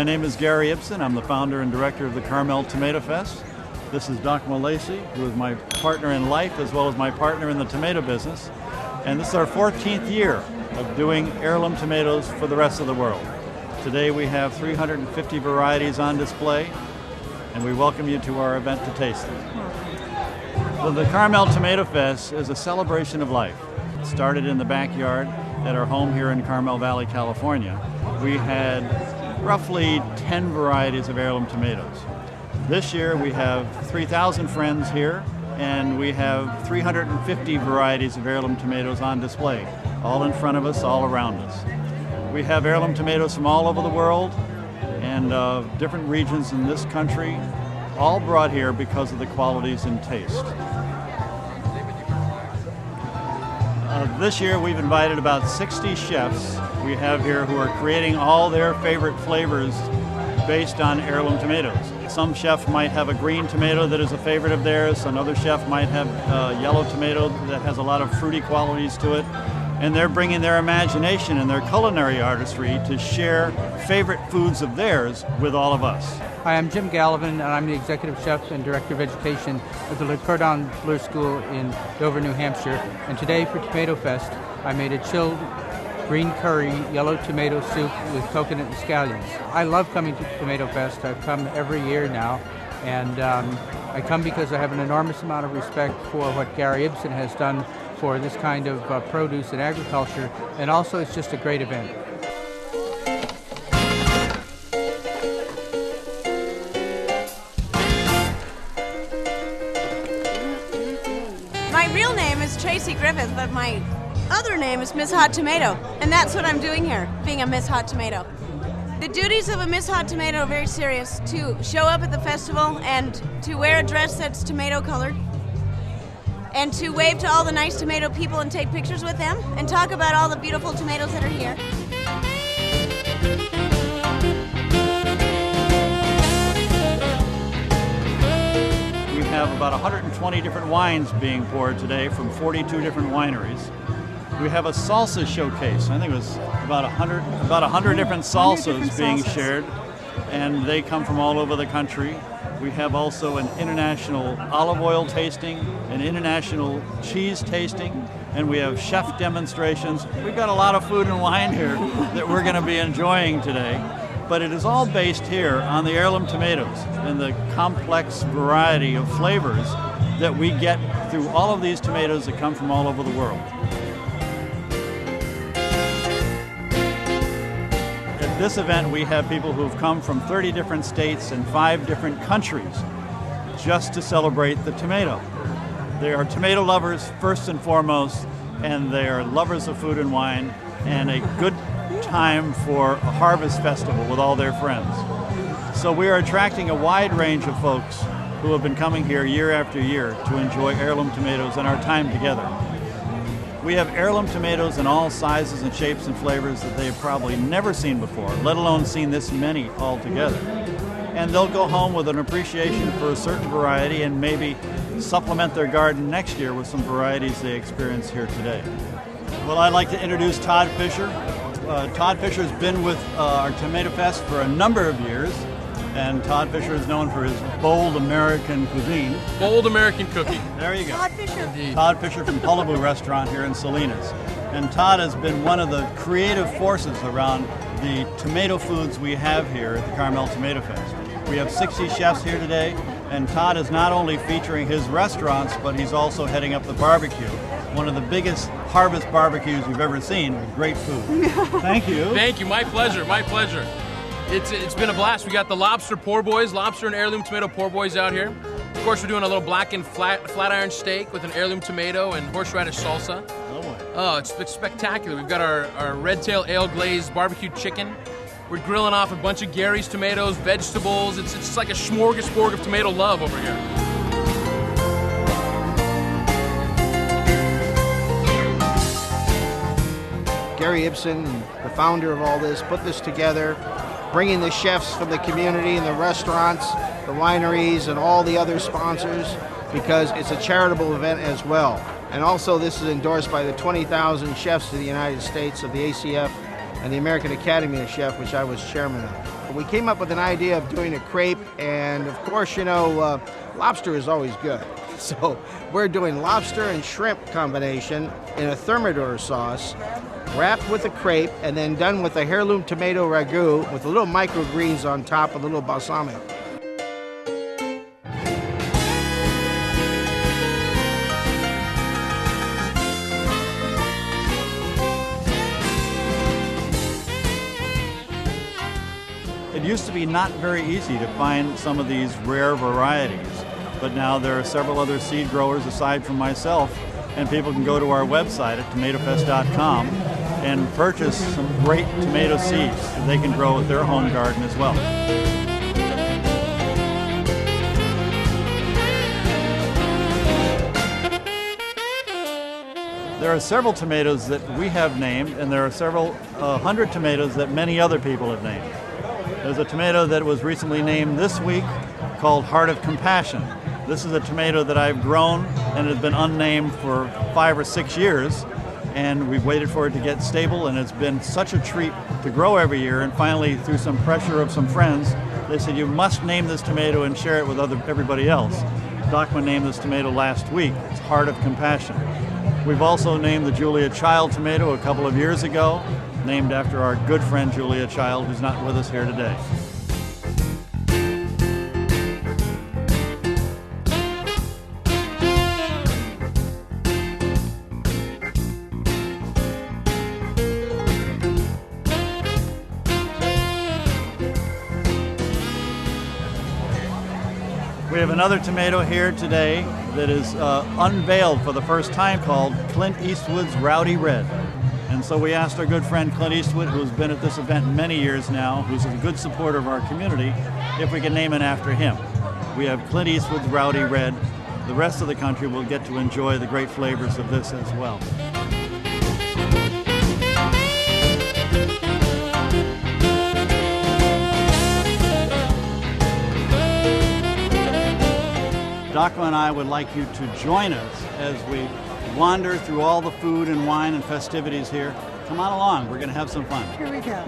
My name is Gary Ibsen. I'm the founder and director of the Carmel TomatoFest. This is Doc Lacey, who is my partner in life as well as my partner in the tomato business. And this is our 14th year of doing heirloom tomatoes for the rest of the world. Today we have 350 varieties on display, and we welcome you to our event to taste them. Well, the Carmel TomatoFest is a celebration of life. It started in the backyard at our home here in Carmel Valley, California. We had roughly 10 varieties of heirloom tomatoes. This year we have 3,000 friends here, and we have 350 varieties of heirloom tomatoes on display, all in front of us, all around us. We have heirloom tomatoes from all over the world and different regions in this country, all brought here because of the qualities and taste. This year we've invited about 60 chefs we have here who are creating all their favorite flavors based on heirloom tomatoes. Some chef might have a green tomato that is a favorite of theirs, another chef might have a yellow tomato that has a lot of fruity qualities to it, and they're bringing their imagination and their culinary artistry to share favorite foods of theirs with all of us. Hi, I'm Jim Gallivan, and I'm the Executive Chef and Director of Education at the Le Cordon Bleu School in Dover, New Hampshire. And today for TomatoFest, I made a chilled green curry yellow tomato soup with coconut and scallions. I love coming to TomatoFest. I've come every year now, and I come because I have an enormous amount of respect for what Gary Ibsen has done for this kind of produce and agriculture, and also it's just a great event. My real name is Tracy Griffith, but my other name is Miss Hot Tomato, and that's what I'm doing here, being a Miss Hot Tomato. The duties of a Miss Hot Tomato are very serious: to show up at the festival and to wear a dress that's tomato colored, and to wave to all the nice tomato people and take pictures with them, and talk about all the beautiful tomatoes that are here. We have about 120 different wines being poured today from 42 different wineries. We have a salsa showcase. I think it was about 100 different salsas being shared, and they come from all over the country. We have also an international olive oil tasting, an international cheese tasting, and we have chef demonstrations. We've got a lot of food and wine here that we're going to be enjoying today, but it is all based here on the heirloom tomatoes and the complex variety of flavors that we get through all of these tomatoes that come from all over the world. At this event, we have people who've come from 30 different states and 5 different countries just to celebrate the tomato. They are tomato lovers first and foremost, and they are lovers of food and wine, and a good time for a harvest festival with all their friends. So we are attracting a wide range of folks who have been coming here year after year to enjoy heirloom tomatoes and our time together. We have heirloom tomatoes in all sizes and shapes and flavors that they've probably never seen before, let alone seen this many all together. And they'll go home with an appreciation for a certain variety and maybe supplement their garden next year with some varieties they experience here today. Well, I'd like to introduce Todd Fisher. Todd Fisher has been with our TomatoFest for a number of years, and Todd Fisher is known for his bold American cuisine. Bold American cooking. There you go. Todd Fisher. Indeed. Todd Fisher from Hullabaloo Restaurant here in Salinas. And Todd has been one of the creative forces around the tomato foods we have here at the Carmel TomatoFest. We have 60 chefs here today, and Todd is not only featuring his restaurants, but he's also heading up the barbecue. One of the biggest harvest barbecues we've ever seen with great food. Thank you. Thank you. My pleasure. My pleasure. It's been a blast. We got the lobster pour boys, lobster and heirloom tomato pour boys out here. Of course, we're doing a little blackened flat iron steak with an heirloom tomato and horseradish salsa. Oh, it's spectacular. We've got our red tail ale glazed barbecued chicken. We're grilling off a bunch of Gary's tomatoes, vegetables. It's just like a smorgasbord of tomato love over here. Gary Ibsen, the founder of all this, put this together, bringing the chefs from the community and the restaurants, the wineries, and all the other sponsors, because it's a charitable event as well. And also this is endorsed by the 20,000 chefs of the United States of the ACF and the American Academy of Chefs, which I was chairman of. We came up with an idea of doing a crepe, and of course, you know, lobster is always good. So we're doing lobster and shrimp combination in a thermidor sauce, wrapped with a crepe, and then done with a heirloom tomato ragu with a little microgreens on top, a little balsamic. It used to be not very easy to find some of these rare varieties, but now there are several other seed growers aside from myself, and people can go to our website at tomatofest.com and purchase some great tomato seeds that they can grow at their home garden as well. There are several tomatoes that we have named, and there are several hundred tomatoes that many other people have named. There's a tomato that was recently named this week called Heart of Compassion. This is a tomato that I've grown and has been unnamed for 5 or 6 years, and we've waited for it to get stable, and it's been such a treat to grow every year. And finally, through some pressure of some friends, they said, you must name this tomato and share it with everybody else. Dockman named this tomato last week. It's Heart of Compassion. We've also named the Julia Child tomato a couple of years ago, named after our good friend Julia Child, who's not with us here today. We have another tomato here today that is unveiled for the first time, called Clint Eastwood's Rowdy Red. And so we asked our good friend Clint Eastwood, who's been at this event many years now, who's a good supporter of our community, if we can name it after him. We have Clint Eastwood's Rowdy Red. The rest of the country will get to enjoy the great flavors of this as well. Daco and I would like you to join us as we wander through all the food and wine and festivities here. Come on along, we're going to have some fun. Here we go.